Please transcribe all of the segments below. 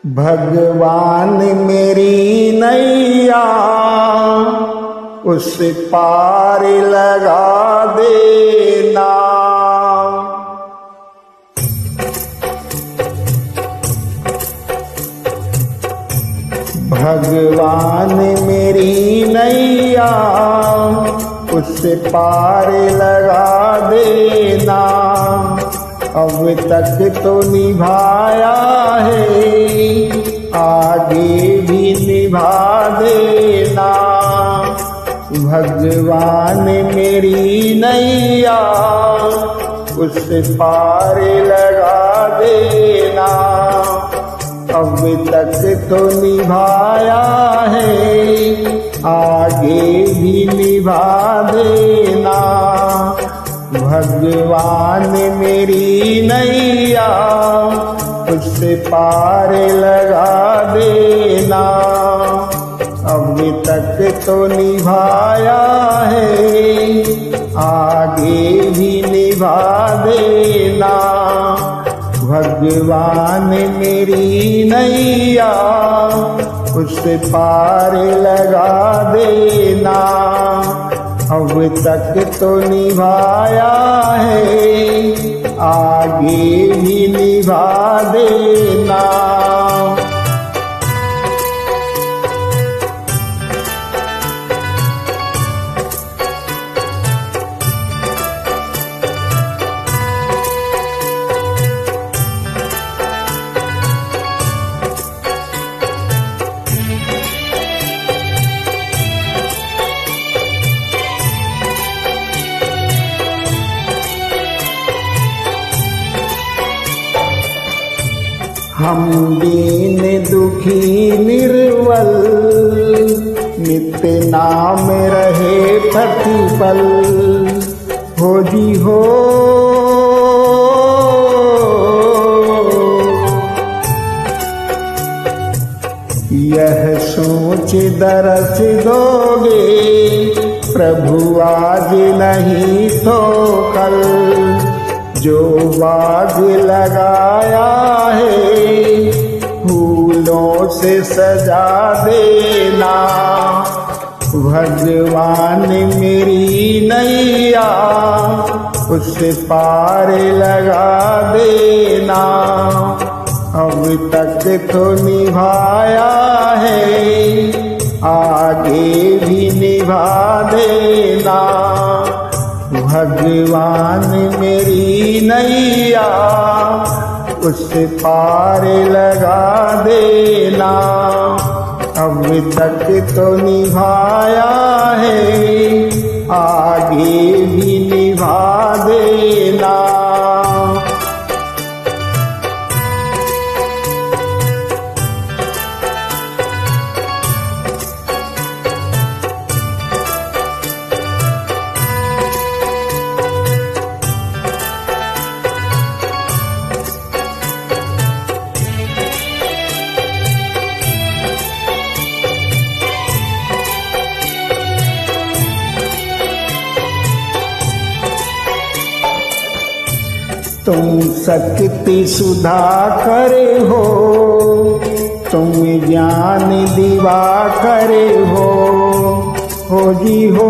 भगवान मेरी नैया उस पार लगा देना। भगवान मेरी नैया उस पार लगा देना। अब तक तो निभाया है, आगे भी निभा देना। भगवान मेरी नैया उस पार लगा देना। अब तक तो निभाया है, आगे भी निभा देना। भगवान मेरी नैया उस पार लगा देना। अब तक तो निभाया है, आगे भी निभा देना। भगवान मेरी नैया उस पार लगा देना। अब तक तो निभाया है, आगे भी निभा देना। हम दीन दुखी निर्बल, नित्य नाम रहे प्रतिपल। हो जी हो यह सोच दरस दोगे, प्रभु आज नहीं तो कल। जो बाग लगाया है, फूलों से सजा देना। भगवान मेरी नैया उस पार लगा देना। अब तक तो निभाया है, आगे भी निभा देना। भगवान मेरी नैया उस पार लगा देना। अब तक तो निभाया है, आगे भी निभा देना। तुम शक्ति सुधा करे हो, तुम ज्ञान दिवा करे हो जी हो।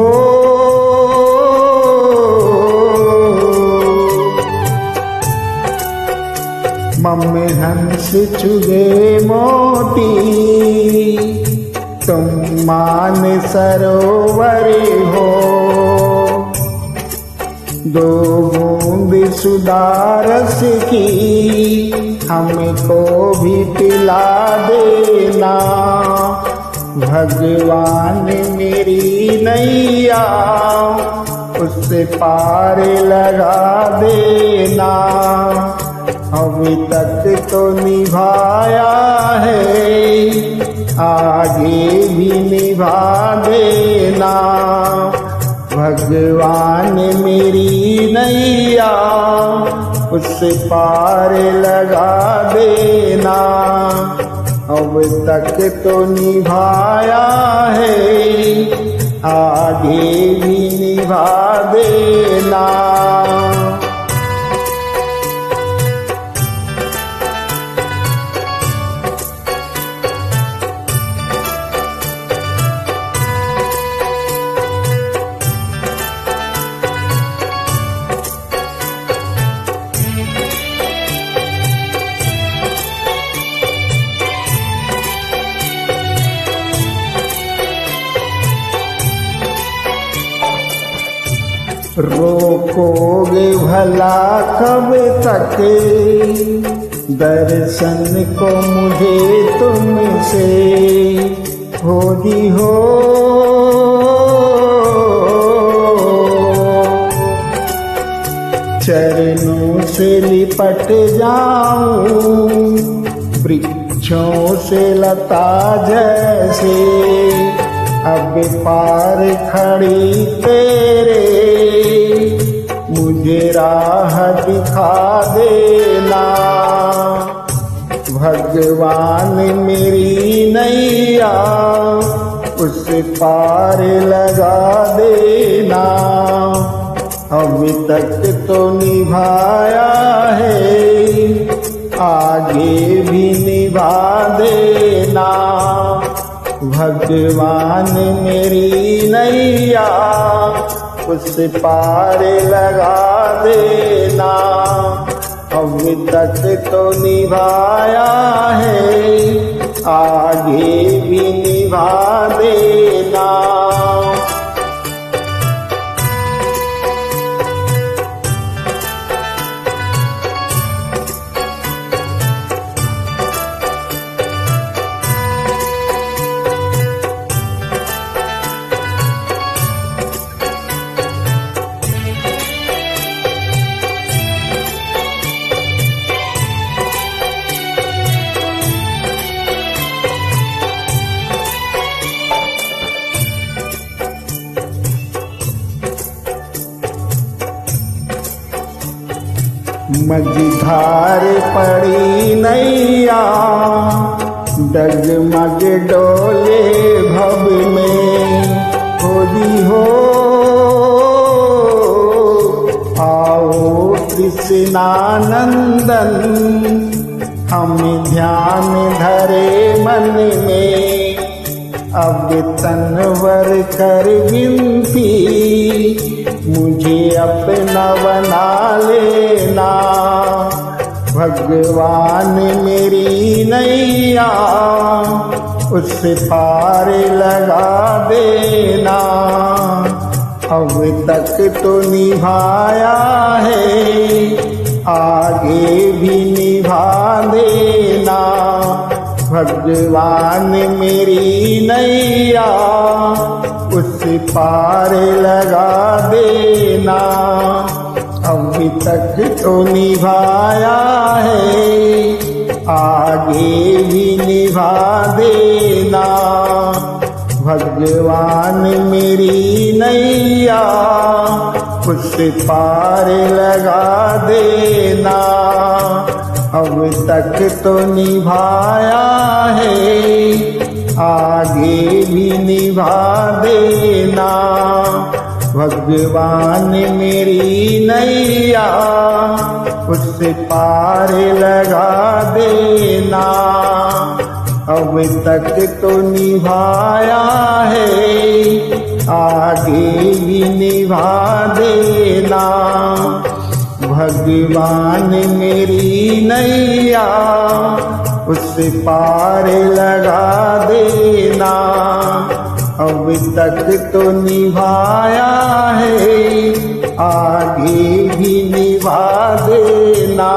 मम्मी हंस चुगे मोती, तुम मान सरोवर हो। दो बूंद सुधारस की हमको भी पिला देना। भगवान मेरी नैया उस पार लगा देना। अब तक तो निभाया है, आगे भी निभा देना। भगवान मेरी नैया उस पार लगा देना। अब तक तो निभाया है, आगे भी निभा देना। रोकोगे भला कब तक दर्शन को मुझे तुमसे होगी हो। चरणों से लिपट जाऊं वृक्षों से लता जैसे, अब पार खड़ी तेरे मुझे राह दिखा देना। भगवान मेरी नैया उस पार लगा देना। अभी तक तो निभाया है आगे भी निभा देना। भगवान मेरी नैया उस पार लगा देना। अभी तक तो निभाया है आगे भी निभा देना। मझधार पड़ी नैया डगमग डोले भव में होली हो। आओ कृष्णानंदन हम ध्यान धरे मन में। अब तनवर कर विनती मुझे अपना बना लेना। भगवान मेरी नैया उस पार लगा देना। अब तक तो निभाया है आगे भी निभा देना। भगवान मेरी नैया उस पार लगा देना। अभी तक तो निभाया है आगे भी निभा देना। भगवान मेरी नैया उस पार लगा देना। अब तक तो निभाया है आगे भी निभा देना। भगवान मेरी नैया उस पार लगा देना। अब तक तो निभाया है आगे भी निभा देना। भगवान मेरी नैया उस पार लगा देना। अब तक तो निभाया है आगे भी निभा देना।